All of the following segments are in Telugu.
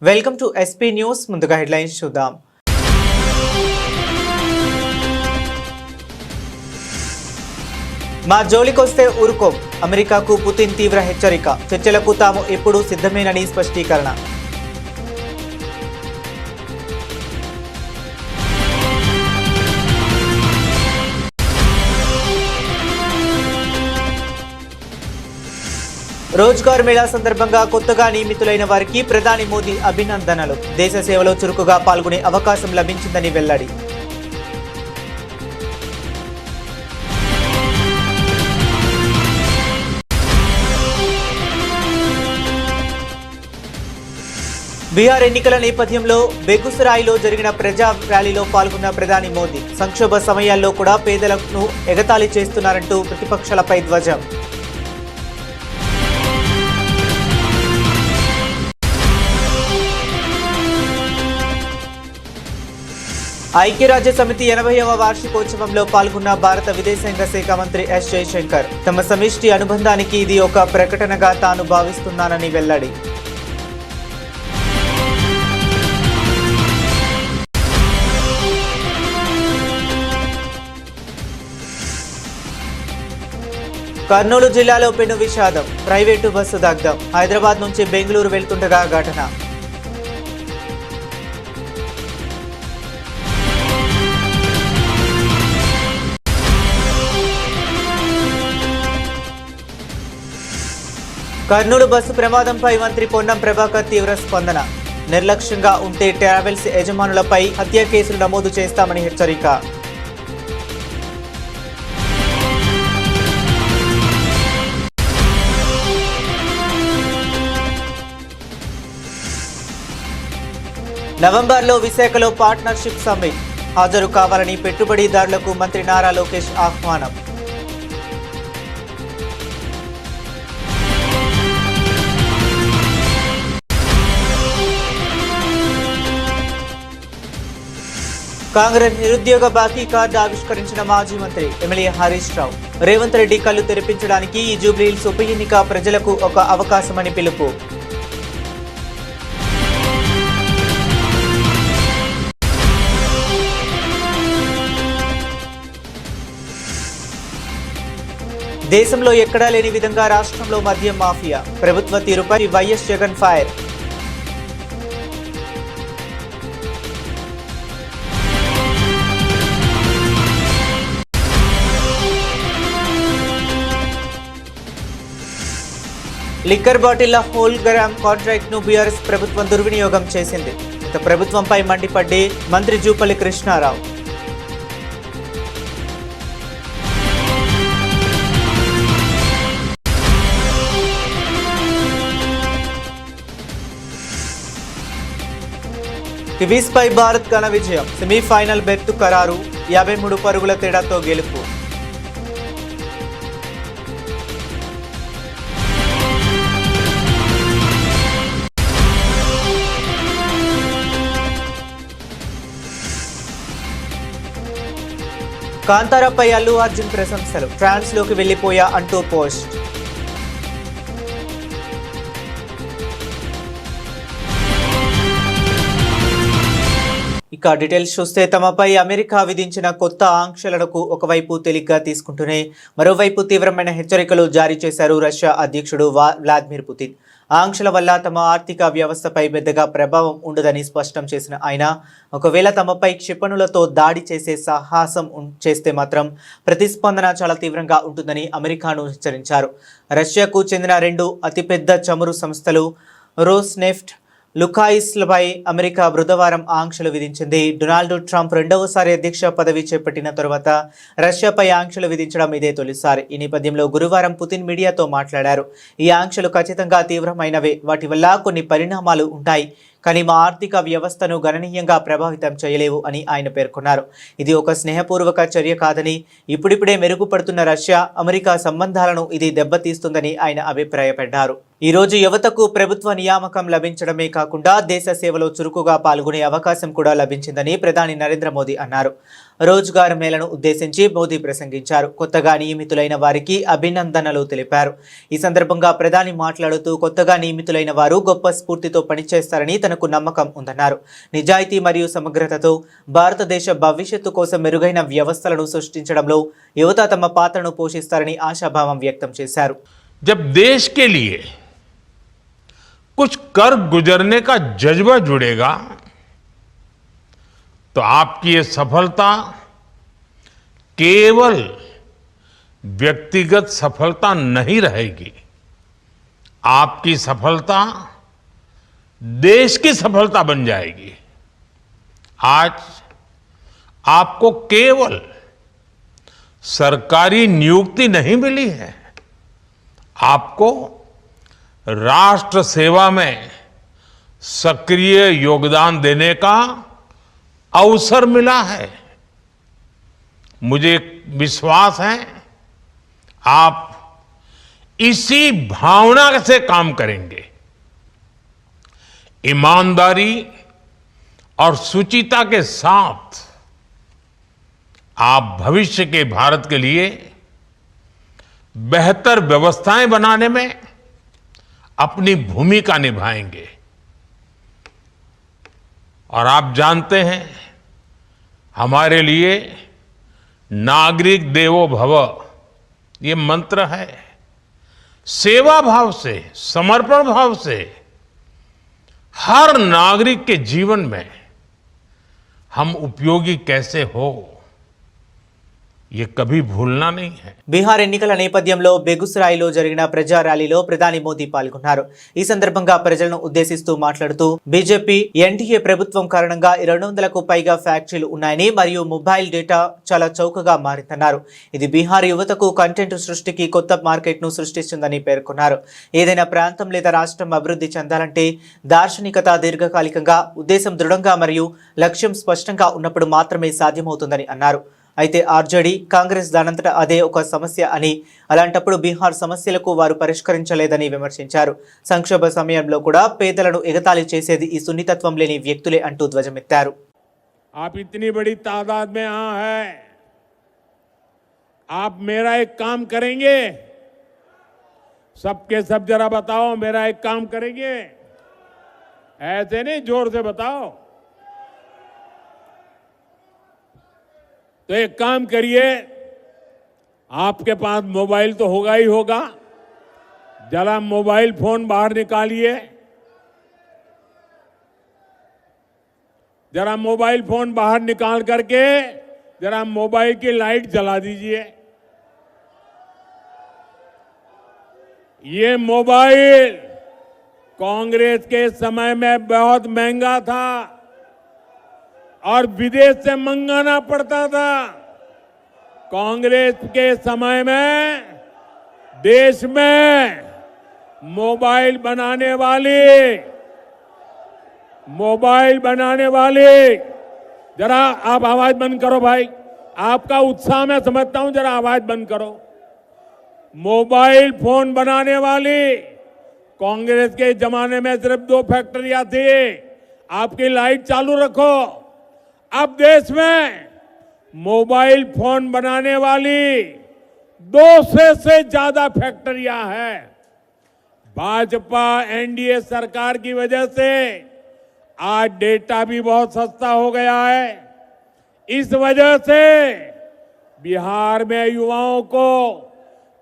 Welcome to SP news. ముందుగా హెడ్లైన్స్ చూద్దాం. మా జోలికొస్తే ఊరుకోం, అమెరికాకు పుతిన్ తీవ్ర హెచ్చరిక. చర్చలకు తాము ఎప్పుడూ సిద్ధమేనని స్పష్టీకరణ. రోజ్గార్ మేళా సందర్భంగా కొత్తగా నియమితులైన వారికి ప్రధాని మోదీ అభినందనలు. దేశ సేవలో చురుకుగా పాల్గొనే అవకాశం లభించిందని వెల్లడి. బీహార్ ఎన్నికల నేపథ్యంలో బెగుసరాయిలో జరిగిన ప్రజా ర్యాలీలో పాల్గొన్న ప్రధాని మోదీ సంక్షోభ సమయాల్లో కూడా పేదలను ఎగతాళి చేస్తున్నారంటూ ప్రతిపక్షాలపై ధ్వజం. ఐక్యరాజ్య సమితి 80వ వార్షికోత్సవంలో పాల్గొన్న భారత విదేశాంగ శాఖ మంత్రి ఎస్ జయశంకర్ తమ సమిష్టి అనుబంధానికి ఇది ఒక ప్రకటనగా తాను భావిస్తున్నానని వెల్లడి. కర్నూలు జిల్లాలో పెను విషాదం. ప్రైవేటు బస్సు దగ్ధం. హైదరాబాద్ నుంచి బెంగళూరు వెళ్తుండగా ఘటన. కర్నూలు బస్సు ప్రమాదంపై మంత్రి పొన్నం ప్రభాకర్ తీవ్ర స్పందన. నిర్లక్ష్యంగా ఉంటే ట్రావెల్స్ యజమానులపై హత్య కేసులు నమోదు చేస్తామని హెచ్చరిక. నవంబర్లో విశాఖలో పార్ట్నర్షిప్ సమ్మిట్ హాజరు కావాలని పెట్టుబడిదారులకు మంత్రి నారా లోకేష్ ఆహ్వానం. కాంగ్రెస్ నిరుద్యోగ బాకీ కార్డు ఆవిష్కరించిన మాజీ మంత్రి ఎమ్మెల్యే హరీష్ రావు. రేవంత్ రెడ్డి కళ్లు తెరిపించడానికి ఈ జూబ్లీహిల్స్ ఉప ఎన్నిక ప్రజలకు ఒక అవకాశమని పిలుపు. దేశంలో ఎక్కడా లేని విధంగా రాష్ట్రంలో మద్యం మాఫియా. ప్రభుత్వ తీరుపై వైఎస్ జగన్ ఫైర్. లిక్కర్ బాటిళ్ల హోల్గ్రామ్ కాంట్రాక్ట్ ను బీఆర్ఎస్ ప్రభుత్వం దుర్వినియోగం చేసింది. గత ప్రభుత్వంపై మండిపడ్డి మంత్రి జూపల్లి కృష్ణారావు. కివీస్ పై భారత్ ఘన విజయం. సెమీఫైనల్ బెర్తు ఖరారు. 53 పరుగుల తేడాతో గెలుపు. కాంతారాపై అల్లు అర్జున్ ప్రశంసలు. ఫ్రాన్స్ లోకి వెళ్లిపోయా అంటూ పోస్ట్. ఇక డీటెయిల్స్ చూస్తే తమపై అమెరికా విధించిన కొత్త ఆంక్షలకు ఒకవైపు తేలిగ్గా తీసుకుంటూనే మరోవైపు తీవ్రమైన హెచ్చరికలు జారీ చేశారు రష్యా అధ్యక్షుడు వ్లాదిమిర్ పుతిన్. ఆంక్షల వల్ల తమ ఆర్థిక వ్యవస్థపై పెద్దగా ప్రభావం ఉండదని స్పష్టం చేసిన ఆయన ఒకవేళ తమపై క్షిపణులతో దాడి చేసే సాహసం చేస్తే మాత్రం ప్రతిస్పందన చాలా తీవ్రంగా ఉంటుందని అమెరికాను హెచ్చరించారు. రష్యాకు చెందిన 2 అతిపెద్ద చమురు సంస్థలు రోస్నెఫ్ట్, లుకాయిస్లపై అమెరికా బుధవారం ఆంక్షలు విధించింది. డొనాల్డ్ ట్రంప్ రెండవసారి అధ్యక్ష పదవి చేపట్టిన తరువాత రష్యాపై ఆంక్షలు విధించడం ఇదే తొలిసారి. ఈ నేపథ్యంలో గురువారం పుతిన్ మీడియాతో మాట్లాడారు. ఈ ఆంక్షలు ఖచ్చితంగా తీవ్రమైనవే, వాటి వల్ల కొన్ని పరిణామాలు ఉంటాయి, కానీ మా ఆర్థిక వ్యవస్థను గణనీయంగా ప్రభావితం చేయలేవు అని ఆయన పేర్కొన్నారు. ఇది ఒక స్నేహపూర్వక చర్య కాదని, ఇప్పుడిప్పుడే మెరుగుపడుతున్న రష్యా అమెరికా సంబంధాలను ఇది దెబ్బతీస్తుందని ఆయన అభిప్రాయపడ్డారు. ఈ రోజు యువతకు ప్రభుత్వ నియామకం లభించడమే కాకుండా దేశ సేవలో చురుకుగా పాల్గొనే అవకాశం కూడా లభించిందని ప్రధాని నరేంద్ర మోదీ అన్నారు. రోజ్గార్ మేళను ఉద్దేశించి మోదీ ప్రసంగించారు. కొత్తగా నియమితులైన వారికి అభినందనలు తెలిపారు. ఈ సందర్భంగా ప్రధాని మాట్లాడుతూ కొత్తగా నియమితులైన వారు గొప్ప స్ఫూర్తితో పనిచేస్తారని, తనకు తనకు నమ్మకం ఉందన్నారు. నిజాయితీ మరియు సమగ్రతతో భారతదేశ భవిష్యత్తు కోసం మెరుగైన వ్యవస్థలను సృష్టించడంలో యువత తమ పాత్రను పోషిస్తారని ఆశాభావం వ్యక్తం చేశారు. जब देश के लिए कुछ कर गुजरने का जज्बा जुड़ेगा तो आपकी ये सफलता केवल व्यक्तिगत सफलता नहीं रहेगी, आपकी सफलता देश की सफलता बन जाएगी। आज आपको केवल सरकारी नियुक्ति नहीं मिली है, आपको राष्ट्र सेवा में सक्रिय योगदान देने का अवसर मिला है। मुझे विश्वास है आप इसी भावना से काम करेंगे। ईमानदारी और शुचिता के साथ आप भविष्य के भारत के लिए बेहतर व्यवस्थाएं बनाने में अपनी भूमिका निभाएंगे। और आप जानते हैं हमारे लिए नागरिक देवो भव ये मंत्र है। सेवा भाव से, समर्पण भाव से हर नागरिक के जीवन में हम उपयोगी कैसे हो ये कभी भूलना नहीं है. బీహార్ ఎన్నికల నేపథ్యంలో బెగుసరాయిలో జరిగిన ప్రజా ర్యాలీలో ప్రధాని మోదీ పాల్గొన్నారు. ఈ సందర్భంగా ప్రజలను ఉద్దేశిస్తూ మాట్లాడుతూ బీజేపీ ఎన్డీఏ ప్రభుత్వం కారణంగా 200కు పైగా ఫ్యాక్టరీలు ఉన్నాయని మరియు మొబైల్ డేటా చాలా చౌకగా మారిందన్నారు. ఇది బీహార్ యువతకు కంటెంట్ సృష్టికి కొత్త మార్కెట్ను సృష్టిస్తుందని పేర్కొన్నారు. ఏదైనా ప్రాంతం లేదా రాష్ట్రం అభివృద్ధి చెందాలంటే దార్శనికత, దీర్ఘకాలికంగా ఉద్దేశం దృఢంగా మరియు లక్ష్యం స్పష్టంగా ఉన్నప్పుడు మాత్రమే సాధ్యమవుతుందని అన్నారు. అయితే ఆర్జేడీ, కాంగ్రెస్ దానంతట అదే ఒక సమస్య అని, అలాంటప్పుడు బీహార్ సమస్యలకు వారు పరిష్కరించలేదని విమర్శించారు. సంక్షోభ సమయంలో కూడా పేదలను ఎగతాళి చేసేది ఈ సున్నితత్వం లేని వ్యక్తులే అంటూ ధ్వజమెత్తారు. आप इतनी बड़ी तादाद में यहाँ है, आप मेरा एक काम करेंगे? सबके सब जरा बताओ, मेरा एक काम करेंगे? ऐसे नहीं, जोर से बताओ. तो एक काम करिए, आपके पास मोबाइल तो होगा ही होगा, जरा मोबाइल फोन बाहर निकालिए, जरा मोबाइल फोन बाहर निकाल करके जरा मोबाइल की लाइट जला दीजिए. ये मोबाइल कांग्रेस के समय में बहुत महंगा था और विदेश से मंगाना पड़ता था. कांग्रेस के समय में देश में मोबाइल बनाने वाली जरा आप आवाज बंद करो भाई, आपका उत्साह मैं समझता हूं, जरा आवाज बंद करो. मोबाइल फोन बनाने वाली कांग्रेस के जमाने में सिर्फ 2 फैक्ट्रियां थी. आपकी लाइट चालू रखो. अब देश में मोबाइल फोन बनाने वाली 200 से ज्यादा फैक्ट्रियां हैं. भाजपा एनडीए सरकार की वजह से आज डेटा भी बहुत सस्ता हो गया है. इस वजह से बिहार में युवाओं को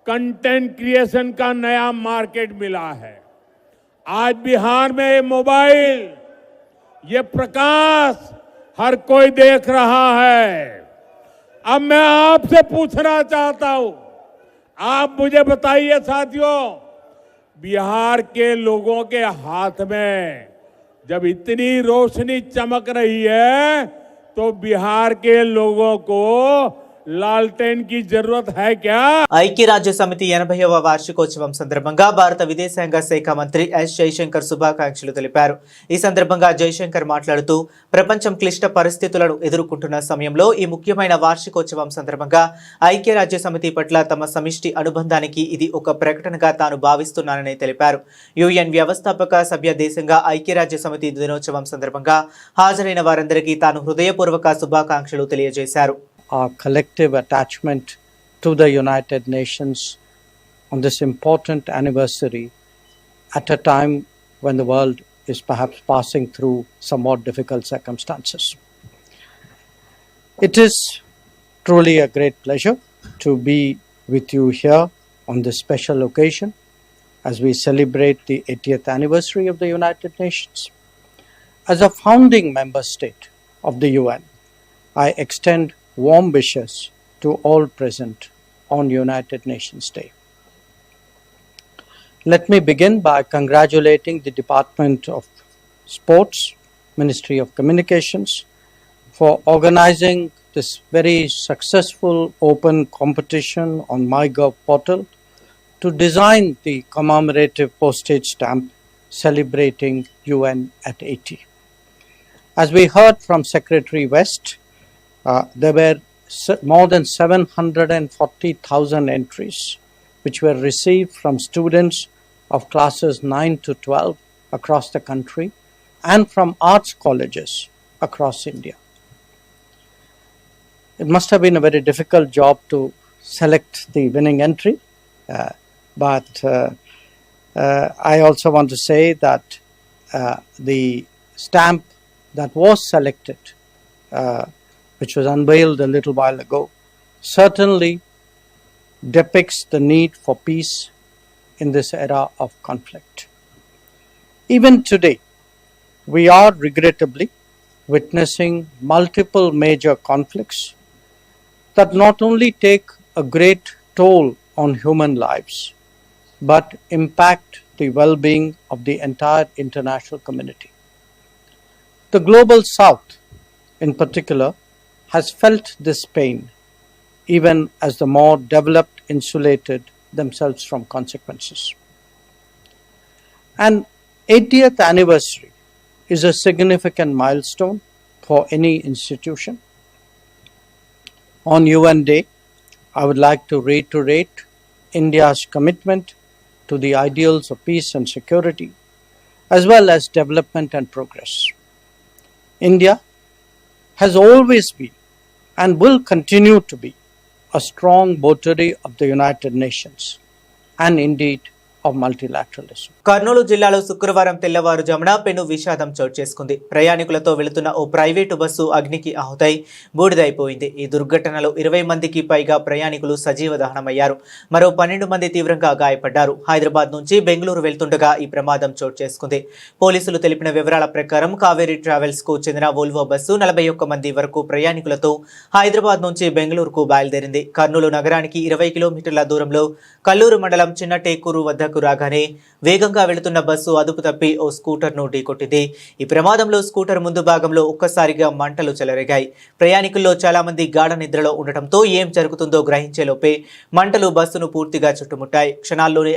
कंटेंट क्रिएशन का नया मार्केट मिला है. आज बिहार में ये मोबाइल, ये प्रकाश हर कोई देख रहा है. अब मैं आपसे पूछना चाहता हूं, आप मुझे बताइए साथियों, बिहार के लोगों के हाथ में जब इतनी रोशनी चमक रही है तो बिहार के लोगों को లాల్టేన్ కి జరూరత్ హై క్యా? ఐక్యరాజ్య సమితి 80వ వార్షికోత్సవం సందర్భంగా భారత విదేశాంగ శాఖ మంత్రి ఎస్ జైశంకర్ శుభాకాంక్షలు తెలిపారు. ఈ సందర్భంగా జైశంకర్ మాట్లాడుతూ ప్రపంచం క్లిష్ట పరిస్థితులను ఎదుర్కొంటున్న సమయంలో ఈ ముఖ్యమైన వార్షికోత్సవం సందర్భంగా ఐక్యరాజ్య సమితి పట్ల తమ సమిష్టి అనుబంధానికి ఇది ఒక ప్రకటనగా తాను భావిస్తున్నానని తెలిపారు. యుఎన్ వ్యవస్థాపక సభ్య దేశంగా ఐక్యరాజ్య సమితి దినోత్సవం సందర్భంగా హాజరైన వారందరికీ తాను హృదయపూర్వక శుభాకాంక్షలు తెలియజేశారు. Our collective attachment to the United Nations on this important anniversary at a time when the world is perhaps passing through somewhat difficult circumstances. It is truly a great pleasure to be with you here on this special occasion as we celebrate the 80th anniversary of the United Nations. As a founding member state of the UN, I extend warm wishes to all present on United Nations Day. Let me begin by congratulating the Department of Sports, Ministry of Communications, for organizing this very successful open competition on MyGov portal to design the commemorative postage stamp celebrating UN at 80. As we heard from Secretary West, there were more than 740,000 entries which were received from students of classes 9 to 12 across the country and from arts colleges across India. It must have been a very difficult job to select the winning entry, but I also want to say that the stamp that was selected, which was unveiled a little while ago, certainly depicts the need for peace in this era of conflict. Even today, we are regrettably witnessing multiple major conflicts that not only take a great toll on human lives, but impact the well-being of the entire international community. The global south, in particular, has felt this pain, even as the more developed insulated themselves from consequences. An 80th anniversary is a significant milestone for any institution. On UN Day, I would like to reiterate India's commitment to the ideals of peace and security, as well as development and progress. India has always been and will continue to be a strong votary of the United Nations and indeed of multilateralism. Kurnool జిల్లాలో శుక్రవారం తెల్లవారుజామున పెను విషాదం చోటు చేసుకుంది. ప్రయాణికులతో వెళుతున్న ఓ ప్రైవేటు బస్సు అగ్నికి ఆహుతై బూడిదైపోయింది. ఈ దుర్ఘటనలో 20 మందికి పైగా ప్రయాణికులు సజీవ దహనమయ్యారు. మరో 12 మంది తీవ్రంగా గాయపడ్డారు. హైదరాబాద్ నుంచి బెంగళూరు వెళ్తుండగా ఈ ప్రమాదం చోటు చేసుకుంది. పోలీసులు తెలిపిన వివరాల ప్రకారం కావేరీ ట్రావెల్స్ కు చెందిన వోల్వో బస్సు 41 మంది వరకు ప్రయాణికులతో హైదరాబాద్ నుంచి బెంగళూరుకు బయలుదేరింది. కర్నూలు నగరానికి 20 కిలోమీటర్ల దూరంలో కల్లూరు మండలం చిన్న టేకూరు వద్దకు రాగానే వేగంగా వెళుతున్న బస్సు అదుపు తప్పి ఓ స్కూటర్ను ఢీకొట్టింది. ఈ ప్రమాదంలో స్కూటర్ ముందు భాగంలో ఒక్కసారిగా మంటలు చెలరేగాయి. ప్రయాణికుల్లో చాలా మంది గాఢ నిద్రలో ఉండటంతో ఏం జరుగుతుందో గ్రహించేలోపే మంటలు బస్సును పూర్తిగా చుట్టుముట్టాయి. క్షణాల్లోనే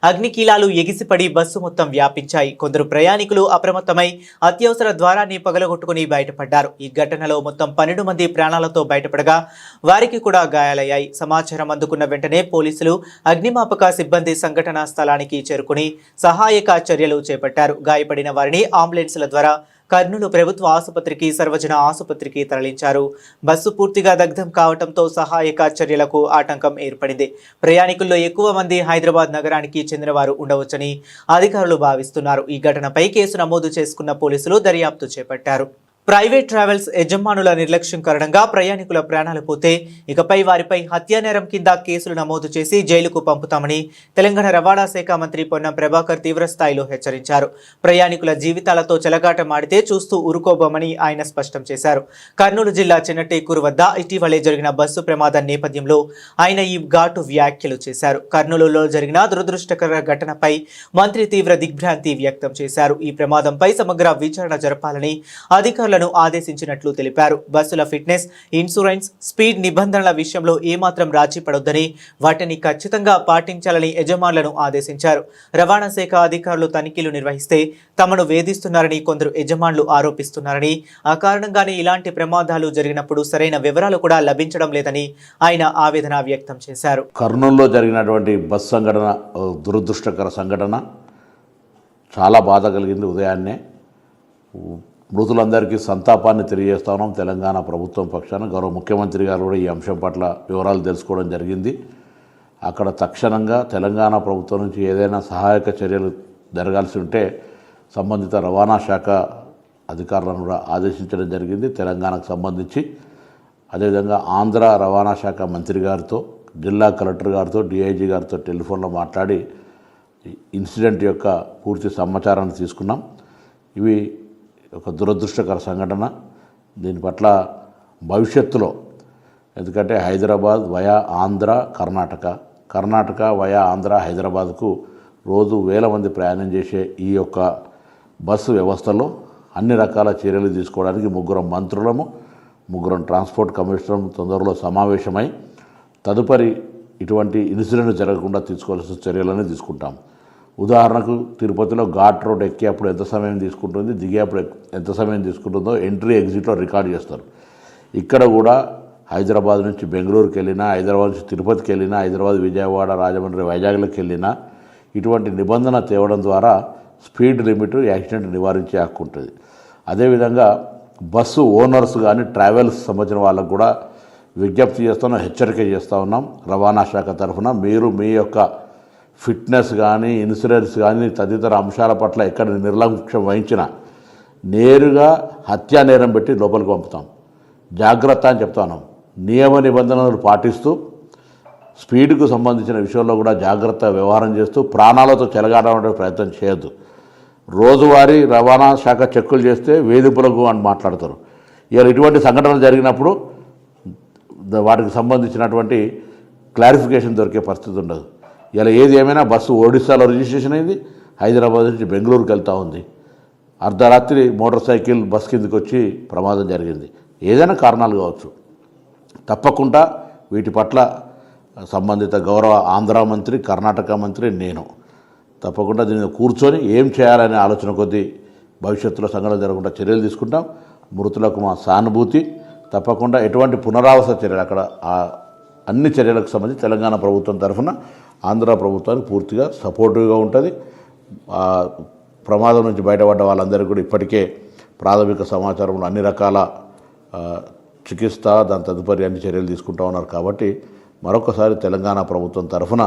అగ్నికీలాలు ఎగిసిపడి బస్సు మొత్తం వ్యాపించాయి. కొందరు ప్రయాణికులు అప్రమత్తమై అత్యవసర ద్వారాన్ని పగలగొట్టుకుని బయటపడ్డారు. ఈ ఘటనలో మొత్తం 12 మంది ప్రాణాలతో బయటపడగా వారికి కూడా గాయాలయ్యాయి. సమాచారం అందుకున్న వెంటనే పోలీసులు, అగ్నిమాపక సిబ్బంది సంఘటనా స్థలానికి చేరుకుని సహాయక చర్యలు చేపట్టారు. గాయపడిన వారిని అంబులెన్స్ల ద్వారా కర్నూలు ప్రభుత్వ ఆసుపత్రికి, సర్వజన ఆసుపత్రికి తరలించారు. బస్సు పూర్తిగా దగ్ధం కావడంతో సహాయక చర్యలకు ఆటంకం ఏర్పడింది. ప్రయాణికుల్లో ఎక్కువ మంది హైదరాబాద్ నగరానికి చెందిన వారు ఉండవచ్చని అధికారులు భావిస్తున్నారు. ఈ ఘటనపై కేసు నమోదు చేసుకున్న పోలీసులు దర్యాప్తు చేపట్టారు. ప్రైవేట్ ట్రావెల్స్ యజమానుల నిర్లక్ష్యం కారణంగా ప్రయాణికుల ప్రాణాలు పోతే ఇకపై వారిపై హత్యానేరం కింద కేసులు నమోదు చేసి జైలుకు పంపుతామని తెలంగాణ రవాణా శాఖ మంత్రి పొన్నం ప్రభాకర్ తీవ్రస్థాయిలో హెచ్చరించారు. ప్రయాణికుల జీవితాలతో చెలగాటమాడితే చూస్తూ ఊరుకోబోమని ఆయన స్పష్టం చేశారు. కర్నూలు జిల్లా చిన్నటేకూరు వద్ద ఇటీవలే జరిగిన బస్సు ప్రమాదం నేపథ్యంలో ఆయన ఈ ఘాటు వ్యాఖ్యలు చేశారు. కర్నూలులో జరిగిన దురదృష్టకర ఘటనపై మంత్రి తీవ్ర దిగ్భ్రాంతి వ్యక్తం చేశారు. ఈ ప్రమాదంపై సమగ్ర విచారణ జరపాలని అధికారులు ఆదేశించినట్లు తెలిపారు. బస్సుల ఫిట్నెస్, ఇన్సూరెన్స్, స్పీడ్ నిబంధనల విషయంలో ఏమాత్రం రాజీ పడొద్దని, వాటిని ఖచ్చితంగా పాటించాలని యజమానులను ఆదేశించారు. రవాణా శాఖ అధికారులు తనిఖీలు నిర్వహిస్తే తమను వేధిస్తున్నారని కొందరు యజమానులు ఆరోపిస్తున్నారని, ఆ కారణంగానే ఇలాంటి ప్రమాదాలు జరిగినప్పుడు సరైన వివరాలు కూడా లభించడం లేదని ఆయన ఆవేదన వ్యక్తం చేశారు. కర్నూలులో జరిగినటువంటి బస్ సంఘటన దురదృష్టకర సంఘటన, చాలా బాధ కలిగింది. ఉదయాన్నే మృతులందరికీ సంతాపాన్ని తెలియజేస్తా ఉన్నాం. తెలంగాణ ప్రభుత్వం పక్షాన గౌరవ ముఖ్యమంత్రి గారు కూడా ఈ అంశం పట్ల వివరాలు తెలుసుకోవడం జరిగింది. అక్కడ తక్షణంగా తెలంగాణ ప్రభుత్వం నుంచి ఏదైనా సహాయక చర్యలు జరగాల్సి ఉంటే సంబంధిత రవాణా శాఖ అధికారులను కూడా ఆదేశించడం జరిగింది తెలంగాణకు సంబంధించి. అదేవిధంగా ఆంధ్ర రవాణా శాఖ మంత్రి గారితో, జిల్లా కలెక్టర్ గారితో, డిఐజీ గారితో టెలిఫోన్లో మాట్లాడి ఇన్సిడెంట్ యొక్క పూర్తి సమాచారాన్ని తీసుకున్నాం. ఇవి ఒక దురదృష్టకర సంఘటన. దీని పట్ల భవిష్యత్తులో, ఎందుకంటే హైదరాబాద్ వయా ఆంధ్ర, కర్ణాటక వయా ఆంధ్ర, హైదరాబాద్కు రోజు వేల మంది ప్రయాణం చేసే ఈ యొక్క బస్సు వ్యవస్థలో అన్ని రకాల చర్యలు తీసుకోవడానికి 3 మంత్రులము, 3 ట్రాన్స్పోర్ట్ కమిషనర్ తొందరలో సమావేశమై తదుపరి ఇటువంటి ఇన్సిడెంట్ జరగకుండా తీసుకోవాల్సిన చర్యలను తీసుకుంటాం. ఉదాహరణకు తిరుపతిలో ఘాట్ రోడ్ ఎక్కేప్పుడు ఎంత సమయం తీసుకుంటుంది, దిగేప్పుడు ఎంత సమయం తీసుకుంటుందో ఎంట్రీ ఎగ్జిట్లో రికార్డ్ చేస్తారు. ఇక్కడ కూడా హైదరాబాద్ నుంచి బెంగళూరుకి వెళ్ళినా, హైదరాబాద్ నుంచి తిరుపతికి వెళ్ళినా, హైదరాబాద్, విజయవాడ, రాజమండ్రి, వైజాగ్లకు వెళ్ళినా ఇటువంటి నిబంధన తేవడం ద్వారా స్పీడ్ లిమిట్, యాక్సిడెంట్ నివారించే హక్కు ఉంటుంది. అదేవిధంగా బస్సు ఓనర్స్ కానీ ట్రావెల్స్ సంబంధించిన వాళ్ళకు కూడా విజ్ఞప్తి చేస్తున్నాం, హెచ్చరిక చేస్తూ ఉన్నాం. రవాణా శాఖ తరఫున మీరు మీ యొక్క ఫిట్నెస్ కానీ, ఇన్సూరెన్స్ కానీ తదితర అంశాల పట్ల ఎక్కడ నిర్లక్ష్యం వహించినా నేరుగా హత్యా నేరం పెట్టి లోపలికి పంపుతాం. జాగ్రత్త అని చెప్తా ఉన్నాం. నియమ నిబంధనలు పాటిస్తూ స్పీడ్కు సంబంధించిన విషయంలో కూడా జాగ్రత్త వ్యవహారం చేస్తూ ప్రాణాలతో చెలగాటం ప్రయత్నం చేయొద్దు. రోజువారీ రవాణా శాఖ చెక్కులు చేస్తే వేధింపులకు అని మాట్లాడతారు. ఇలా ఇటువంటి సంఘటనలు జరిగినప్పుడు వాటికి సంబంధించినటువంటి క్లారిఫికేషన్ దొరికే పరిస్థితి ఉండదు. ఇలా ఏది ఏమైనా బస్సు ఒడిశాలో రిజిస్ట్రేషన్ అయింది, హైదరాబాద్ నుంచి బెంగళూరుకి వెళ్తూ ఉంది. అర్ధరాత్రి మోటార్ సైకిల్ బస్ కిందకి వచ్చి ప్రమాదం జరిగింది. ఏదైనా కారణాలు కావచ్చు. తప్పకుండా వీటి పట్ల సంబంధిత గౌరవ ఆంధ్ర మంత్రి, కర్ణాటక మంత్రి, నేను తప్పకుండా దీన్ని కూర్చొని ఏం చేయాలనే ఆలోచన కొద్దీ భవిష్యత్తులో సంఘటన జరగకుండా చర్యలు తీసుకుంటాం. మృతులకు మా సానుభూతి. తప్పకుండా ఎటువంటి పునరావాస చర్యలు అక్కడ అన్ని చర్యలకు సంబంధించి తెలంగాణ ప్రభుత్వం తరఫున ఆంధ్ర ప్రభుత్వానికి పూర్తిగా సపోర్టివ్గా ఉంటుంది. ప్రమాదం నుంచి బయటపడ్డ వాళ్ళందరికీ కూడా ఇప్పటికే ప్రాథమిక సమాచారంలో అన్ని రకాల చికిత్స, దాని తదుపరి అన్ని చర్యలు తీసుకుంటూ ఉన్నారు. కాబట్టి మరొకసారి తెలంగాణ ప్రభుత్వం తరఫున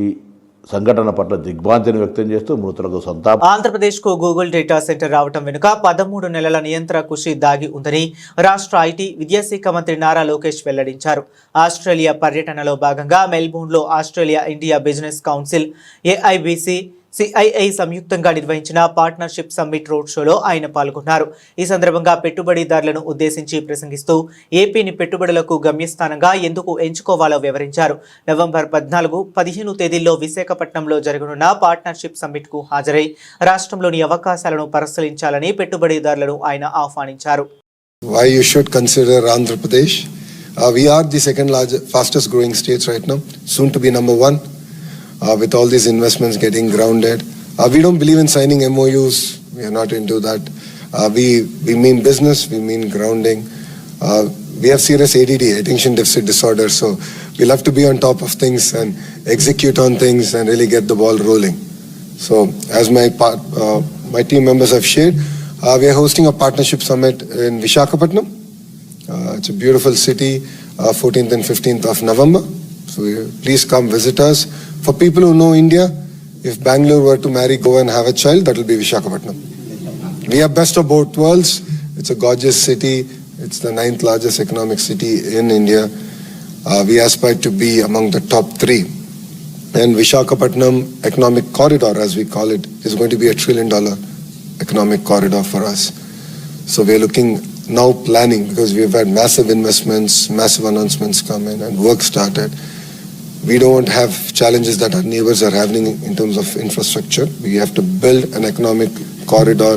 ఈ సంఘటన పట్ల దిగ్భ్రాంతిని వ్యక్తం చేస్తూ మృతులకు సంతాపం. ఆంధ్రప్రదేశ్కు గూగుల్ డేటా సెంటర్ రావడం వెనుక 13 నెలల నియంత్రణ కృషి దాగి ఉందని రాష్ట్ర ఐటీ విద్యాశాఖ మంత్రి నారా లోకేష్ వెల్లడించారు. ఆస్ట్రేలియా పర్యటనలో భాగంగా మెల్బోర్న్లో Australia India business council, AIBC, CII సంయుక్తంగా నిర్వహించిన పార్ట్నర్షిప్ సమ్మిట్ రోడ్ షోలో ఆయన పాల్గొన్నారు. ఈ సందర్భంగా పెట్టుబడిదారులను ఉద్దేశించి ప్రసంగిస్తూ ఏపీని పెట్టుబడులకు గమ్యస్థానంగా ఎందుకు ఎంచుకోవాలో వివరించారు. నవంబర్ 14, 15 తేదీల్లో విశాఖపట్నంలో జరగనున్న పార్ట్నర్షిప్ సమ్మిట్కు హాజరై రాష్ట్రంలోని అవకాశాలను పరిశీలించాలని పెట్టుబడిదారులను ఆయన ఆహ్వానించారు. Why you should consider Andhra Pradesh? We are the second largest, fastest growing states right now, soon to be number 1. With all these investments getting grounded, we don't believe in signing MOUs. We are not into that. We mean business. We mean grounding. We have serious ADD, attention deficit disorder. So we'll have to be on top of things and execute on things and really get the ball rolling. So as my team members have shared, we are hosting a partnership summit in Visakhapatnam. It's a beautiful city. 14th and 15th of November. So please come visit us. For people who know India, if Bangalore were to marry Goa and have a child, that will be Visakhapatnam. We are best of both worlds. It's a gorgeous city. It's the 9th largest economic city in India. We aspire to be among the top 3. And Visakhapatnam economic corridor, as we call it, is going to be $1 trillion economic corridor for us. So we are looking now planning, because we have had massive investments, massive announcements come in and work started. We don't have challenges that our neighbors are having in terms of infrastructure. We have to build an economic corridor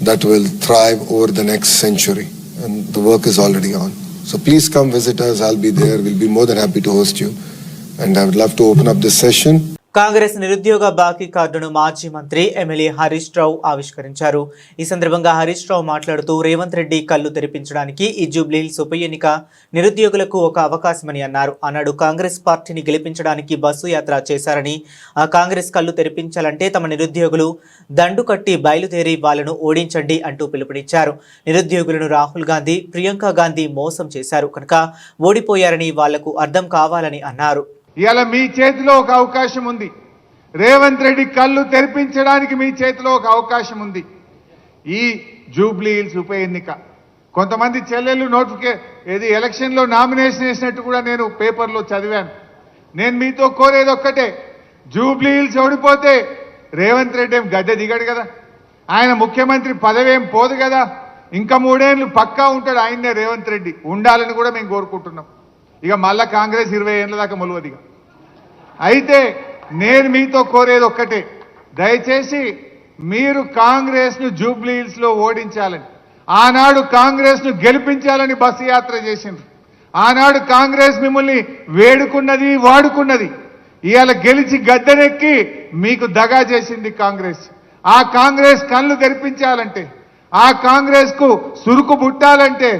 that will thrive over the next century. And the work is already on. So please come visit us. I'll be there. We'll be more than happy to host you. And I would love to open up this session. Congress నిరుద్యోగ బాకీ కార్డును మాజీ మంత్రి ఎమ్మెల్యే హరీష్ రావు ఆవిష్కరించారు. ఈ సందర్భంగా హరీష్ రావు మాట్లాడుతూ రేవంత్ రెడ్డి కళ్ళు తెరిపించడానికి ఈ జూబ్లీహిల్స్ ఉప ఎన్నిక నిరుద్యోగులకు ఒక అవకాశమని అన్నారు. ఆనాడు కాంగ్రెస్ పార్టీని గెలిపించడానికి బస్సు యాత్ర చేశారని, ఆ కాంగ్రెస్ కళ్ళు తెరిపించాలంటే తమ నిరుద్యోగులు దండు కట్టి బయలుదేరి వాళ్లను ఓడించండి అంటూ పిలుపునిచ్చారు. నిరుద్యోగులను రాహుల్ గాంధీ, ప్రియాంక గాంధీ మోసం చేశారు కనుక ఓడిపోయారని వాళ్లకు అర్థం కావాలని అన్నారు. ఇవాళ మీ చేతిలో ఒక అవకాశం ఉంది. రేవంత్ రెడ్డి కళ్ళు తెరిపించడానికి మీ చేతిలో ఒక అవకాశం ఉంది. ఈ జూబ్లీ హిల్స్ ఉప ఎన్నిక కొంతమంది చెల్లెళ్ళు ఎలక్షన్లో నామినేషన్ వేసినట్టు కూడా నేను పేపర్లో చదివాను. నేను మీతో కోరేది ఒక్కటే, జూబ్లీ హిల్స్ ఓడిపోతే రేవంత్ రెడ్డి ఏం గద్దె దిగడు కదా, ఆయన ముఖ్యమంత్రి పదవి ఏం పోదు కదా, ఇంకా 3 ఏళ్ళు పక్కా ఉంటాడు ఆయన్నే రేవంత్ రెడ్డి, ఉండాలని కూడా మేము కోరుకుంటున్నాం. ఇక మళ్ళా కాంగ్రెస్ 20 ఏళ్ళ దాకా మొలవదిగా. అయితే నేను మీతో కోరేది ఒక్కటే, దయచేసి మీరు కాంగ్రెస్ను జూబ్లీ హిల్స్లో ఓడించాలని, ఆనాడు కాంగ్రెస్ను గెలిపించాలని బస్సు యాత్ర చేసిండ్రు. ఆనాడు కాంగ్రెస్ మిమ్మల్ని వేడుకున్నది, వాడుకున్నది. ఇవాళ గెలిచి గద్దెనెక్కి మీకు దగా చేసింది కాంగ్రెస్. ఆ కాంగ్రెస్ కళ్ళు తెరిపించాలంటే, ఆ కాంగ్రెస్ కు సురుకు బుట్టాలంటే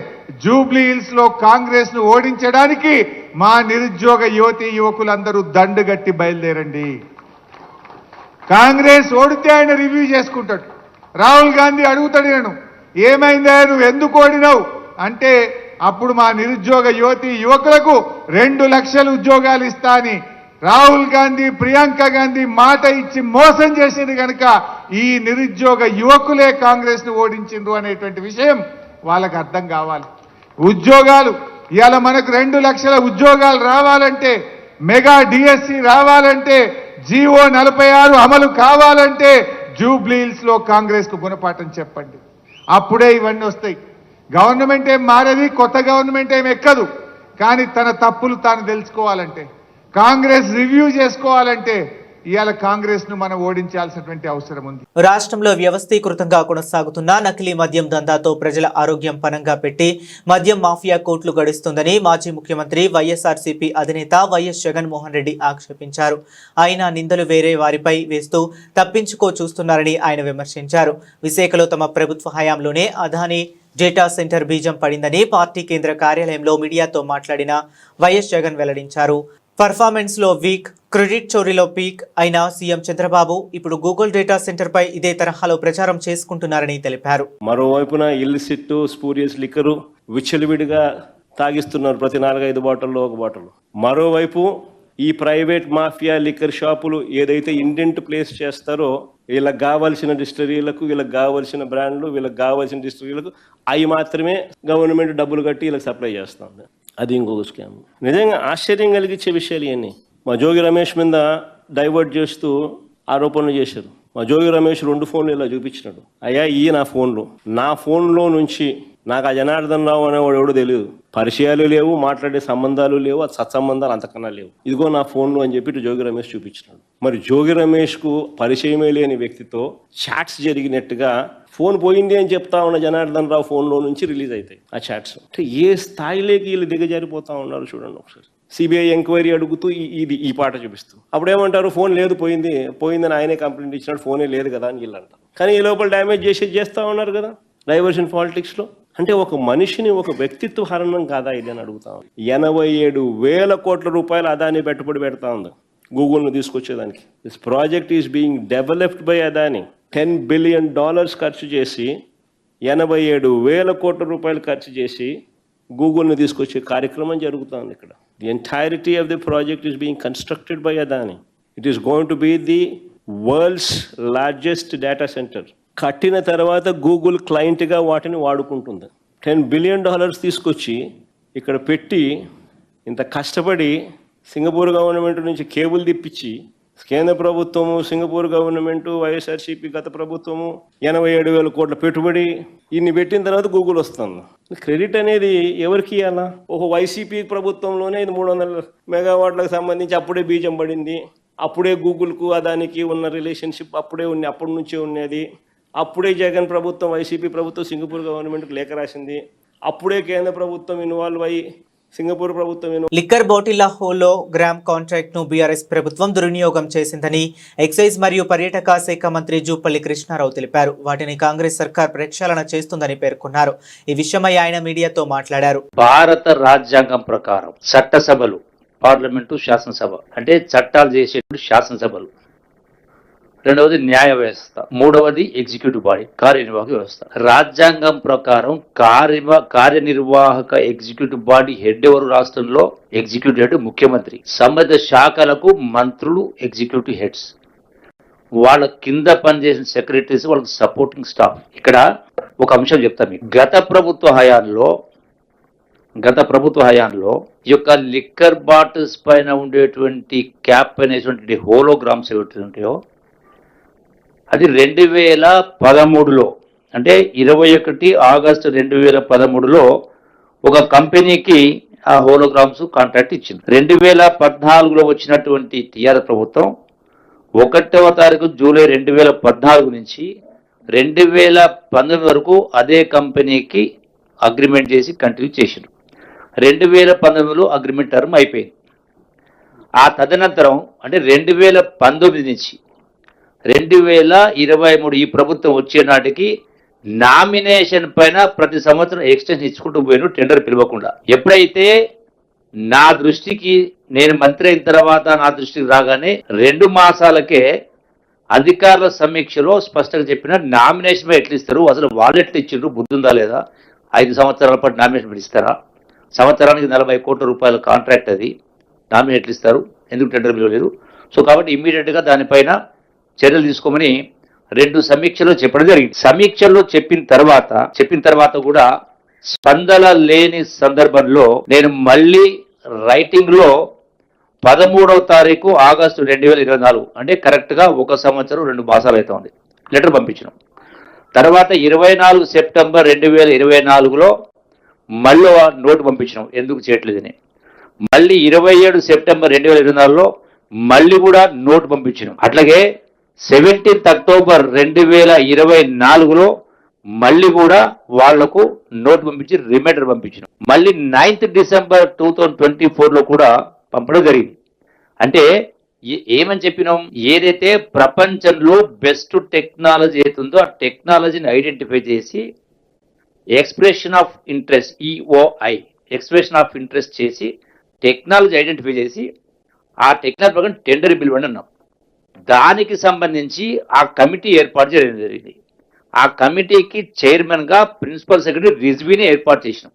జూబ్లీ హిల్స్ లో కాంగ్రెస్ ను ఓడించడానికి మా నిరుద్యోగ యువతి యువకులందరూ దండుగట్టి బయలుదేరండి. కాంగ్రెస్ ఓడితే ఆయన రివ్యూ చేసుకుంటాడు. రాహుల్ గాంధీ అడుగుతాడు, నేను ఏమైందా నువ్వు ఎందుకు ఓడినావు అంటే, అప్పుడు మా నిరుద్యోగ యువతి యువకులకు 2 లక్షల ఉద్యోగాలు ఇస్తా అని రాహుల్ గాంధీ, ప్రియాంక గాంధీ మాట ఇచ్చి మోసం చేసింది కనుక ఈ నిరుద్యోగ యువకులే కాంగ్రెస్ ను ఓడించిండ్రు అనేటువంటి విషయం వాళ్ళకి అర్థం కావాలి. ఉద్యోగాలు ఇవాళ మనకు 2 లక్షల ఉద్యోగాలు రావాలంటే, మెగా డిఎస్సి రావాలంటే, జీవో 46 అమలు కావాలంటే జూబ్లీ హిల్స్ లో కాంగ్రెస్ కు గుణపాఠం చెప్పండి. అప్పుడే ఇవన్నీ వస్తాయి. గవర్నమెంట్ ఏం మారేది, కొత్త గవర్నమెంట్ ఏం ఎక్కదు. కానీ తన తప్పులు తాను తెలుసుకోవాలంటే, కాంగ్రెస్ రివ్యూ చేసుకోవాలంటే ఇవాళ కాంగ్రెస్ ను మనం ఓడించాల్సినటువంటి అవసరం ఉంది. రాష్ట్రంలో వ్యవస్థీకృతంగా కొనసాగుతున్న నకిలీ మద్యం దందాతో ప్రజల ఆరోగ్యం పణంగా పెట్టి మద్యం మాఫియా కోట్లు గడిస్తుందని మాజీ ముఖ్యమంత్రి వైఎస్ఆర్సీపీ అధినేత వైఎస్ జగన్మోహన్ రెడ్డి ఆక్షేపించారు. ఆయన నిందలు వేరే వారిపై వేస్తూ తప్పించుకో చూస్తున్నారని ఆయన విమర్శించారు. విశాఖలో తమ ప్రభుత్వ హయాంలోనే అదానీ డేటా సెంటర్ బీజం పడిందని పార్టీ కేంద్ర కార్యాలయంలో మీడియాతో మాట్లాడిన వైఎస్ జగన్ వెల్లడించారు. పర్ఫార్మెన్స్ లో వీక్, క్రెడిట్ చోరీలో పీక్ అయిన సీఎం చంద్రబాబు ఇప్పుడు గూగుల్ డేటా సెంటర్ పై ఇదే తరహాలో ప్రచారం చేసుకుంటున్నారని తెలిపారు. మరోవైపున ఇల్లిసిట్, స్పూరియస్ లిక్కరు విచ్చలవిడిగా తాగిస్తున్నారు, ప్రతి 4-5 బాటిల్లో ఒక బాటిల్. మరోవైపు ఈ ప్రైవేట్ మాఫియా లిక్కర్ షాపులు ఏదైతే ఇండెంట్ ప్లేస్ చేస్తారో, వీళ్ళకి కావాల్సిన డిస్టరీలకు, వీళ్ళకి కావాల్సిన బ్రాండ్లు, వీళ్ళకి కావాల్సిన డిస్టరీలకు అవి మాత్రమే గవర్నమెంట్ డబ్బులు కట్టి వీళ్ళకి సప్లై చేస్తుంది. అది ఇంకొక స్కామ్. నిజంగా ఆశ్చర్యం కలిగించే విషయాలు ఇవన్నీ. మా జోగి రమేష్ మీద డైవర్ట్ చేస్తూ ఆరోపణలు చేశారు. మా జోగి రమేష్ 2 ఫోన్లు ఇలా చూపించినాడు. అయ్యా ఈ నా ఫోన్లో నుంచి నాకు ఆ జనార్దన్ రావు అనేవాడు ఎవడో తెలియదు, పరిచయాలు లేవు, మాట్లాడే సంబంధాలు లేవు, అది సత్సంబంధాలు అంతకన్నా లేవు, ఇదిగో నా ఫోన్లో అని చెప్పి జోగి రమేష్ చూపించినాడు. మరి జోగి రమేష్కు పరిచయమే లేని వ్యక్తితో చాట్స్ జరిగినట్టుగా ఫోన్ పోయింది అని చెప్తా ఉన్న జనార్దన్ రావు ఫోన్లో నుంచి రిలీజ్ అవుతాయి ఆ చాట్స్. అంటే ఏ స్థాయిలోకి వీళ్ళు దిగజారిపోతా ఉన్నారు చూడండి ఒకసారి. సిబిఐ ఎంక్వైరీ అడుగుతూ ఈ పాట చూపిస్తూ అప్పుడు ఏమంటారు, ఫోన్ లేదు, పోయిందని ఆయనే కంప్లైంట్ ఇచ్చినాడు, ఫోనే లేదు కదా అని వీళ్ళు అంటారు. కానీ ఈ లోపల డ్యామేజ్ చేస్తూ ఉన్నారు కదా డైవర్షన్ పాలిటిక్స్లో. అంటే ఒక మనిషిని, ఒక వ్యక్తిత్వ హరణం కాదా ఇది అని అడుగుతా ఉంది. 87,000 కోట్ల రూపాయలు అదానీ పెట్టుబడి పెడతా ఉంది గూగుల్ను తీసుకొచ్చేదానికి. This project is being developed by Adani. $10 billion ఖర్చు చేసి 87,000 కోట్ల రూపాయలు ఖర్చు చేసి గూగుల్ని తీసుకొచ్చే కార్యక్రమం జరుగుతుంది ఇక్కడ. The entirety of the project is being constructed by Adani. It is going to be the world's largest data centre. కట్టిన తర్వాత గూగుల్ క్లయింట్గా వాటిని వాడుకుంటుంది. $10 బిలియన్ తీసుకొచ్చి ఇక్కడ పెట్టి ఇంత కష్టపడి సింగపూర్ గవర్నమెంట్ నుంచి కేబుల్ తిప్పించి కేంద్ర ప్రభుత్వము, సింగపూర్ గవర్నమెంటు, వైఎస్ఆర్సీపీ గత ప్రభుత్వము 87,000 కోట్ల పెట్టుబడి ఇన్ని పెట్టిన తర్వాత గూగుల్ వస్తుంది. క్రెడిట్ అనేది ఎవరికి ఇవ్వాలా? ఒక వైసీపీ ప్రభుత్వంలోనే ఇది 300 మెగావాట్లకు సంబంధించి అప్పుడే బీజం పడింది, అప్పుడే గూగుల్కు అదానికి ఉన్న రిలేషన్షిప్ అప్పటి నుంచే ఉన్నది, అప్పుడే జగన్ ప్రభుత్వం, వైసీపీ ప్రభుత్వం సింగపూర్ గవర్నమెంట్కి లేఖ రాసింది, అప్పుడే కేంద్ర ప్రభుత్వం ఇన్వాల్వ్ అయ్యి సింగపూర్ ప్రభుత్వం లిక్కర్ బాటిళ్ల హోల్లో గ్రామ్ కాంట్రాక్ట్ ను బీఆర్ఎస్ ప్రభుత్వం దుర్వినియోగం చేసిందని ఎక్సైజ్ మరియు పర్యాటక శాఖ మంత్రి జూపల్లి కృష్ణారావు తెలిపారు. వాటిని కాంగ్రెస్ సర్కార్ ప్రక్షాళన చేస్తుందని పేర్కొన్నారు. ఈ విషయమై ఆయన మీడియాతో మాట్లాడారు. భారత రాజ్యాంగం ప్రకారం చట్టసభలు, పార్లమెంటు, శాసనసభ అంటే చట్టాలు చేసే శాసనసభలు, రెండవది న్యాయ వ్యవస్థ, మూడవది ఎగ్జిక్యూటివ్ బాడీ కార్యనిర్వాహక వ్యవస్థ. రాజ్యాంగం ప్రకారం కార్యనిర్వాహక ఎగ్జిక్యూటివ్ బాడీ హెడ్ ఎవరు? రాష్ట్రంలో ఎగ్జిక్యూటివ్ హెడ్ ముఖ్యమంత్రి, సంబంధిత శాఖలకు మంత్రులు ఎగ్జిక్యూటివ్ హెడ్స్. వాళ్ళ కింద పనిచేసిన సెక్రటరీస్, వాళ్ళకి సపోర్టింగ్ స్టాఫ్. ఇక్కడ ఒక అంశం చెప్తాను మీకు. గత ప్రభుత్వ హయాంలో ఈ యొక్క లిక్కర్ బాటిల్స్ పైన ఉండేటువంటి క్యాప్ అనేటువంటి హోలోగ్రామ్స్ ఏవైతే ఉంటాయో అది 2013లో, అంటే 21 ఆగస్టు 2013లో ఒక కంపెనీకి ఆ హోలోగ్రామ్స్ కాంట్రాక్ట్ ఇచ్చింది. 2014లో వచ్చినటువంటి టీఆర్ఎస్ ప్రభుత్వం 1వ తారీఖు జూలై 2014 నుంచి 2019 వరకు అదే కంపెనీకి అగ్రిమెంట్ చేసి కంటిన్యూ చేసిండు. 2019లో అగ్రిమెంట్ టర్మ్ అయిపోయింది. ఆ తదనంతరం అంటే 2019 నుంచి 2023 ఈ ప్రభుత్వం వచ్చే నాటికి నామినేషన్ పైన ప్రతి సంవత్సరం ఎక్స్టెన్షన్ ఇచ్చుకుంటూ పోయాను, టెండర్ పిలవకుండా. ఎప్పుడైతే నా దృష్టికి, నేను మంత్రి అయిన తర్వాత నా దృష్టికి రాగానే 2 మాసాలకే అధికారుల సమీక్షలో స్పష్టంగా చెప్పిన నామినేషన్ ఎట్లా ఇస్తారు, అసలు వాళ్ళు ఎట్లా ఇచ్చిండ్రు, బుద్ధి ఉందా లేదా, 5 సంవత్సరాల పాటు నామినేషన్ ఇస్తారా, సంవత్సరానికి 40 కోట్ల రూపాయల కాంట్రాక్ట్, అది నామినేట్లు ఇస్తారు, ఎందుకు టెండర్ పిలవలేరు? సో కాబట్టి ఇమ్మీడియట్గా దానిపైన చర్యలు తీసుకోమని 2 సమీక్షలు చెప్పడం జరిగింది. సమీక్షల్లో చెప్పిన తర్వాత కూడా స్పందన లేని సందర్భంలో నేను మళ్ళీ రైటింగ్ లో 13వ తారీఖు ఆగస్టు 2024, అంటే కరెక్ట్ గా 1 సంవత్సరం 2 మాసాలు అయితే ఉంది, లెటర్ పంపించినాం. తర్వాత 24 సెప్టెంబర్ 2024లో మళ్ళీ నోటు పంపించినాం ఎందుకు చేయట్లేదని. మళ్ళీ 27 సెప్టెంబర్ 2024లో మళ్ళీ కూడా నోటు పంపించినాం. అట్లాగే 17 అక్టోబర్ 2024లో మళ్ళీ కూడా వాళ్లకు నోట్ పంపించి రిమైండర్ పంపించినాం. మళ్ళీ 9 డిసెంబర్ 2024లో కూడా పంపడం జరిగింది. అంటే ఏమని చెప్పినాం, ఏదైతే ప్రపంచంలో బెస్ట్ టెక్నాలజీ అవుతుందో ఆ టెక్నాలజీని ఐడెంటిఫై చేసి expression of interest, EOI expression of interest చేసి టెక్నాలజీ ఐడెంటిఫై చేసి ఆ టెక్నాలజీ ప్రకారం టెండర్ పిలవండి అన్నాం. దానికి సంబంధించి ఆ కమిటీ ఏర్పాటు చేయడం జరిగింది. ఆ కమిటీకి చైర్మన్ గా ప్రిన్సిపల్ సెక్రటరీ రిజ్వీని ఏర్పాటు చేసినాం.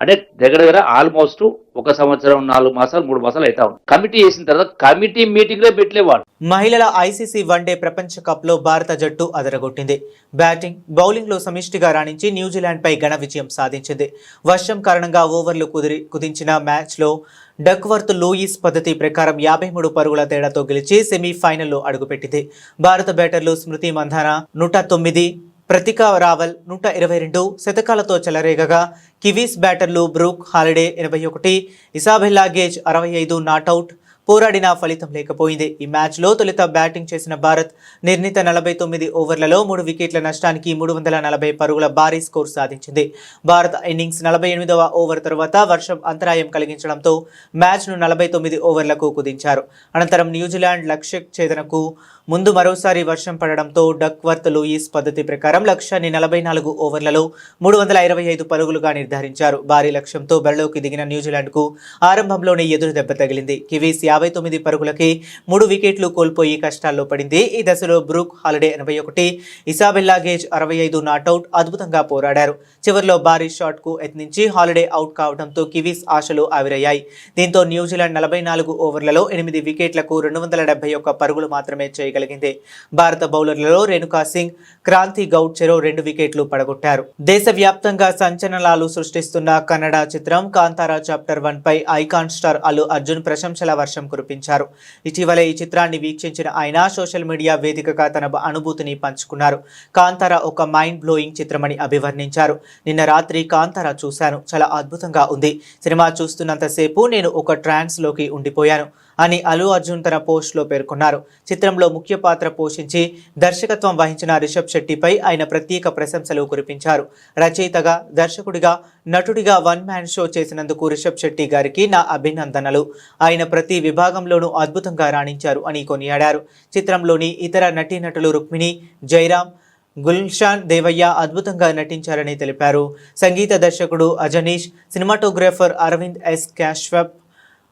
అంటే దగ్గర ఆల్మోస్ట్ 1 సంవత్సరం 4 మాసాలు 3 మాసాలు అవుతా ఉంది. కమిటీ చేసిన తర్వాత కమిటీ మీటింగ్ లో పెట్టలేవాడు. మహిళల ఐసీసీ వన్డే ప్రపంచ కప్ లో భారత జట్టు అదరగొట్టింది. బ్యాటింగ్, బౌలింగ్ లో సమిష్టిగా రాణించి న్యూజిలాండ్ పై ఘన విజయం సాధించింది. వర్షం కారణంగా ఓవర్లు కుదించిన మ్యాచ్ లో డక్వర్త్ లూయిస్ పద్ధతి ప్రకారం 53 పరుగుల తేడాతో గెలిచి సెమీఫైనల్లో అడుగుపెట్టింది. భారత బ్యాటర్లు స్మృతి మంధాన 109, ప్రతికా రావల్ 122 శతకాలతో చెలరేగగా కివీస్ బ్యాటర్లు Brooke Halliday 81, Isabella Gaze 65 not out. పోరాడినా ఫలితం లేకపోయింది. ఈ మ్యాచ్లో తొలుత బ్యాటింగ్ చేసిన భారత్ నిర్ణీత 49 ఓవర్లలో 3 వికెట్ల నష్టానికి 340 పరుగుల భారీ స్కోర్ సాధించింది. భారత్ ఇన్నింగ్స్ 48వ ఓవర్ తర్వాత వర్షం అంతరాయం కలిగించడంతో మ్యాచ్ను 49 ఓవర్లకు కుదించారు. అనంతరం న్యూజిలాండ్ లక్ష్య ఛేదనకు ముందు మరోసారి వర్షం పడడంతో డక్వర్త్ లూయిస్ పద్ధతి ప్రకారం లక్ష్యాన్ని 44 ఓవర్లలో 325 పరుగులుగా నిర్ధారించారు. భారీ లక్ష్యంతో బరిలోకి దిగిన న్యూజిలాండ్కు ఆరంభంలోనే ఎదురు దెబ్బ తగిలింది. కివీస్ 59 పరుగులకి 3 వికెట్లు కోల్పోయి కష్టాల్లో పడింది. ఈ దశలో Brook Halliday 81, Isabella Gaze 65 not out అద్భుతంగా పోరాడారు. చివరిలో భారీ షాట్ కు యత్నించి హాలిడే అవుట్ కావడంతో కివీస్ ఆశలు ఆవిరయ్యాయి. దీంతో న్యూజిలాండ్ 44 ఓవర్లలో 8 వికెట్లకు 271 పరుగులు మాత్రమే చేయగలిగింది. భారత బౌలర్లలో రేణుకా సింగ్, క్రాంతి గౌడ్ చెరో 2 వికెట్లు పడగొట్టారు. దేశవ్యాప్తంగా సంచలనాలు సృష్టిస్తున్న కన్నడ చిత్రం కాంతారా చాప్టర్ 1 పై ఐకాన్ స్టార్ అల్లు అర్జున్ ప్రశంసల వర్షం కురిపించారు. ఇటీవలే ఈ చిత్రాన్ని వీక్షించిన ఆయన సోషల్ మీడియా వేదికగా తన అనుభూతిని పంచుకున్నారు. కాంతారా ఒక మైండ్ బ్లోయింగ్ చిత్రమని అభివర్ణించారు. నిన్న రాత్రి కాంతారా చూశాను, చాలా అద్భుతంగా ఉంది. సినిమా చూస్తున్నంతసేపు నేను ఒక ట్రాన్స్ లోకి ఉండిపోయాను అని అల్లు అర్జున్ తన పోస్ట్లో పేర్కొన్నారు. చిత్రంలో ముఖ్య పాత్ర పోషించి దర్శకత్వం వహించిన రిషబ్ శెట్టిపై ఆయన ప్రత్యేక ప్రశంసలు కురిపించారు. రచయితగా, దర్శకుడిగా, నటుడిగా 1 మ్యాన్ షో చేసినందుకు రిషబ్ శెట్టి గారికి నా అభినందనలు. ఆయన ప్రతి విభాగంలోనూ అద్భుతంగా రాణించారు అని కొనియాడారు. చిత్రంలోని ఇతర నటీనటులు రుక్మిణి, జయరామ్, గుల్షాన్ దేవయ్య అద్భుతంగా నటించారని తెలిపారు. సంగీత దర్శకుడు Ajaneesh, cinematographer Aravind S Kashyap,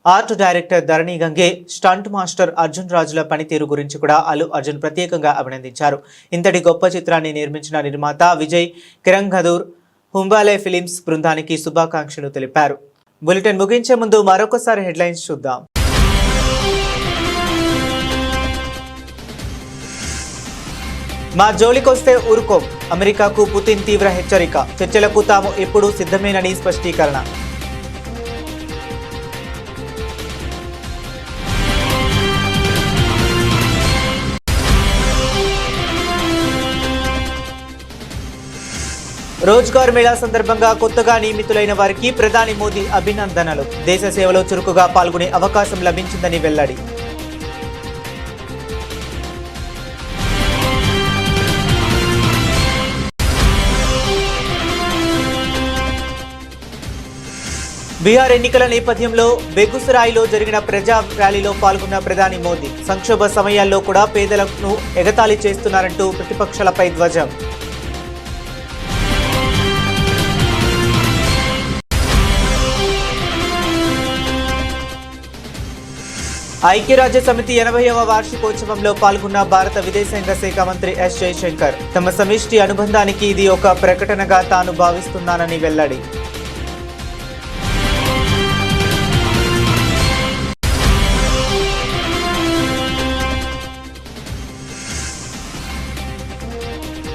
art director Dharani Gange, stunt master Arjun రాజుల పనితీరు గురించి కూడా అల్లు అర్జున్ ప్రత్యేకంగా అభినందించారు. ఇంతటి గొప్ప చిత్రాన్ని నిర్మించిన నిర్మాత విజయ్ కిరంగదూర్, హుంబాలే ఫిలిమ్స్ బృందానికి శుభాకాంక్షలు తెలిపారు. బులెటిన్ ముగించే ముందు మరొకసారి హెడ్లైన్స్ చూద్దాం. మా జోలికొస్తే ఊరుకోం, అమెరికాకు పుతిన్ తీవ్ర హెచ్చరిక. చర్చలకు తాము ఎప్పుడూ సిద్ధమేనని స్పష్టీకరణ. రోజ్గార్ మేళా సందర్భంగా కొత్తగా నియమితులైన వారికి ప్రధాని మోదీ అభినందనలు. దేశ సేవలో చురుకుగా పాల్గొనే అవకాశం లభించిందని వెల్లడి. బీహార్ ఎన్నికల నేపథ్యంలో బెగుసరాయిలో జరిగిన ప్రజా ర్యాలీలో పాల్గొన్న ప్రధాని మోదీ సంక్షోభ సమయాల్లో కూడా పేదలను ఎగతాళి చేస్తున్నారంటూ ప్రతిపక్షాలపై ధ్వజం. ఐక్యరాజ్య సమితి 80వ వార్షికోత్సవంలో పాల్గొన్న భారత విదేశాంగ శాఖ మంత్రి ఎస్ జయశంకర్ తమ సమిష్టి అనుబంధానికి ఇది ఒక ప్రకటనగా తాను భావిస్తున్నానని వెల్లడి.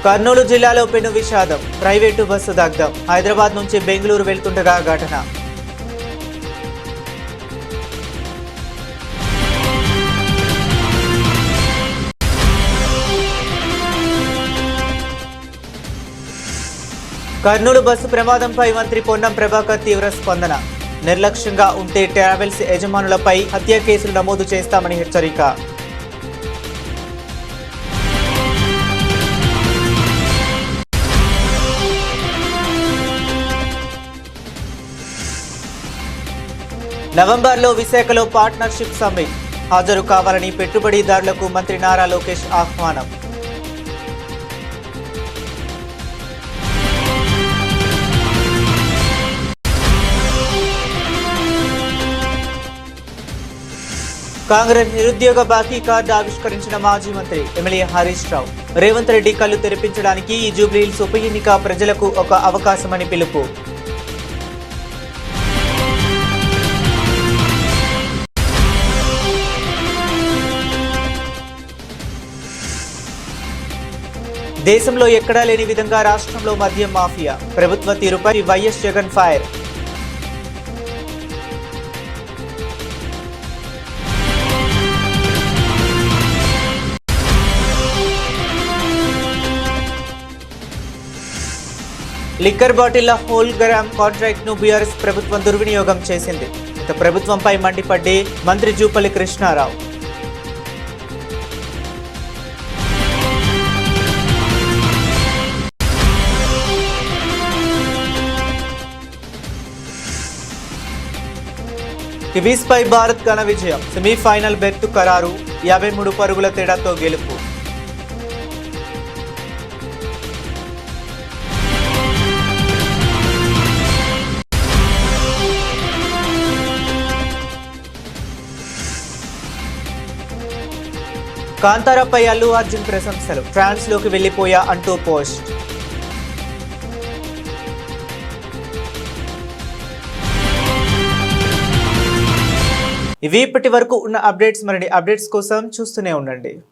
కర్నూలు జిల్లాలో పెను విషాదం, ప్రైవేటు బస్సు దగ్ధం. హైదరాబాద్ నుంచి బెంగళూరు వెళ్తుండగా ఘటన. కర్నూలు బస్సు ప్రమాదంపై మంత్రి పొన్నం ప్రభాకర్ తీవ్ర స్పందన. నిర్లక్ష్యంగా ఉంటే ట్రావెల్స్ యజమానులపై హత్య కేసులు నమోదు చేస్తామని హెచ్చరిక. నవంబర్లో విశాఖలో పార్ట్నర్షిప్ సమ్మిట్ హాజరు కావాలని పెట్టుబడిదారులకు మంత్రి నారా లోకేష్ ఆహ్వానం. కాంగ్రెస్ నిరుద్యోగ బాకీ కార్డు ఆవిష్కరించిన మాజీ మంత్రి ఎమ్మెల్యే హరీష్ రావు. రేవంత్ రెడ్డి కళ్ళు తెరిపించడానికి ఈ జూబ్లీహిల్స్ ఉప ఎన్నిక ప్రజలకు ఒక అవకాశమని పిలుపు. దేశంలో ఎక్కడా లేని విధంగా రాష్ట్రంలో మద్యం మాఫియా. ప్రభుత్వ తీరుపై వైఎస్ జగన్ ఫైర్. లిక్కర్ బాటిళ్ల హోల్గ్రామ్ కాంట్రాక్ట్ ను బీఆర్ఎస్ ప్రభుత్వం దుర్వినియోగం చేసింది. గత ప్రభుత్వంపై మండిపడ్డే మంత్రి జూపల్లి కృష్ణారావు. కివీస్ పై భారత్ ఘన విజయం. సెమీఫైనల్ బెర్తు ఖరారు. 53 పరుగుల తేడాతో గెలుపు. కాంతారాపై అల్లు అర్జున్ ప్రశంసలు. ఫ్రాన్స్ లోకి వెళ్లిపోయా అంటూ పోస్ట్. ఇవి ఇప్పటి వరకు ఉన్న అప్డేట్స్. మరిన్ని అప్డేట్స్ కోసం చూస్తూనే ఉండండి.